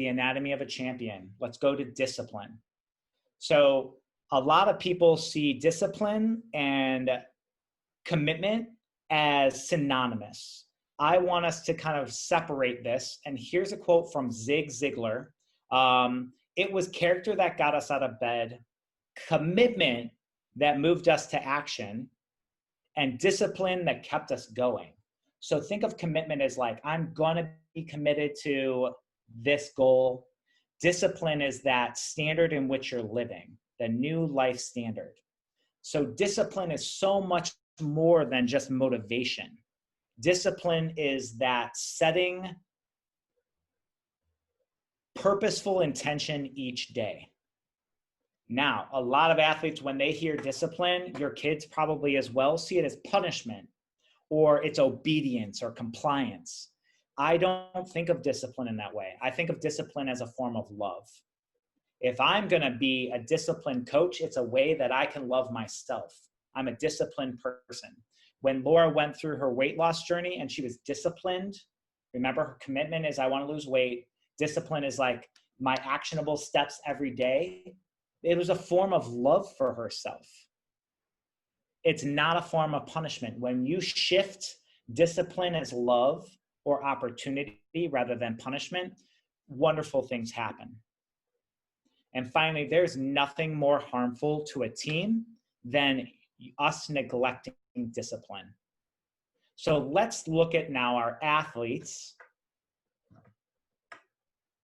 the anatomy of a champion. Let's go to discipline. So a lot of people see discipline and commitment as synonymous. I want us to kind of separate this. And here's a quote from Zig Ziglar. It was character that got us out of bed, commitment that moved us to action, and discipline that kept us going. So think of commitment as like, I'm going to be committed to this goal. Discipline is that standard in which you're living, the new life standard. So discipline is so much more than just motivation. Discipline is that setting purposeful intention each day. Now, a lot of athletes, when they hear discipline, your kids probably as well, see it as punishment or it's obedience or compliance. I don't think of discipline in that way. I think of discipline as a form of love. If I'm going to be a disciplined coach, it's a way that I can love myself. I'm a disciplined person. When Laura went through her weight loss journey and she was disciplined, remember her commitment is I want to lose weight. Discipline is like my actionable steps every day. It was a form of love for herself. It's not a form of punishment. When you shift discipline as love or opportunity rather than punishment, wonderful things happen. And finally, there's nothing more harmful to a team than us neglecting discipline. So let's look at now our athletes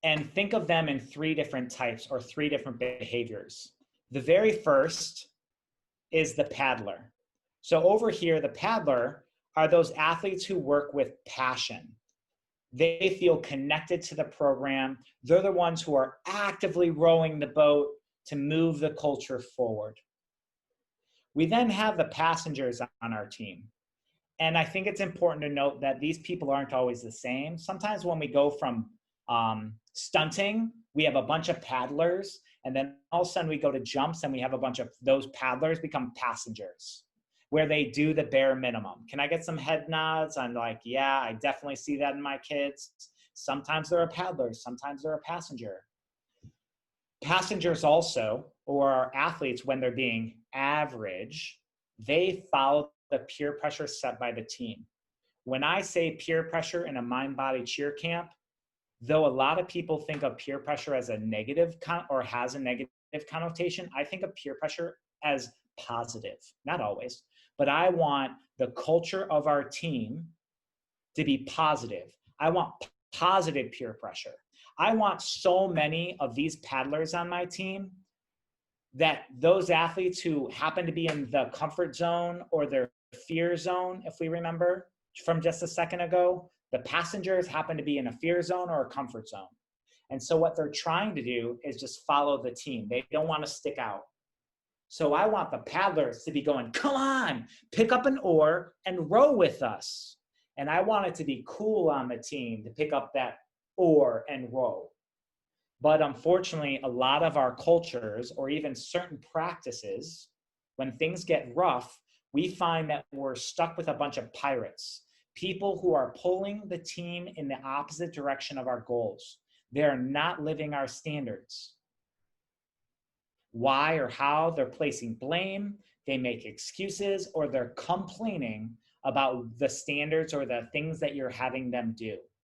and think of them in three different types or three different behaviors. The very first is the paddler. So over here, the paddler are those athletes who work with passion. They feel connected to the program. They're the ones who are actively rowing the boat to move the culture forward. We then have the passengers on our team. And I think it's important to note that these people aren't always the same. Sometimes when we go from stunting, we have a bunch of paddlers, and then all of a sudden we go to jumps and we have a bunch of those paddlers become passengers, where they do the bare minimum. Can I get some head nods? I'm like, yeah, I definitely see that in my kids. Sometimes they're a paddler, sometimes they're a passenger. Passengers also, or athletes, when they're being average, they follow the peer pressure set by the team. When I say peer pressure in a mind-body cheer camp, though a lot of people think of peer pressure as a negative or has a negative connotation, I think of peer pressure as positive. Not always, but I want the culture of our team to be positive. I want positive peer pressure. I want so many of these paddlers on my team that those athletes who happen to be in the comfort zone or their fear zone, if we remember from just a second ago, the passengers happen to be in a fear zone or a comfort zone. And so what they're trying to do is just follow the team. They don't want to stick out. So I want the paddlers to be going, come on, pick up an oar and row with us. And I want it to be cool on the team to pick up that oar and row. But unfortunately, a lot of our cultures or even certain practices, when things get rough, we find that we're stuck with a bunch of pirates, people who are pulling the team in the opposite direction of our goals. They're not living our standards. Why or how? They're placing blame, they make excuses, or they're complaining about the standards or the things that you're having them do.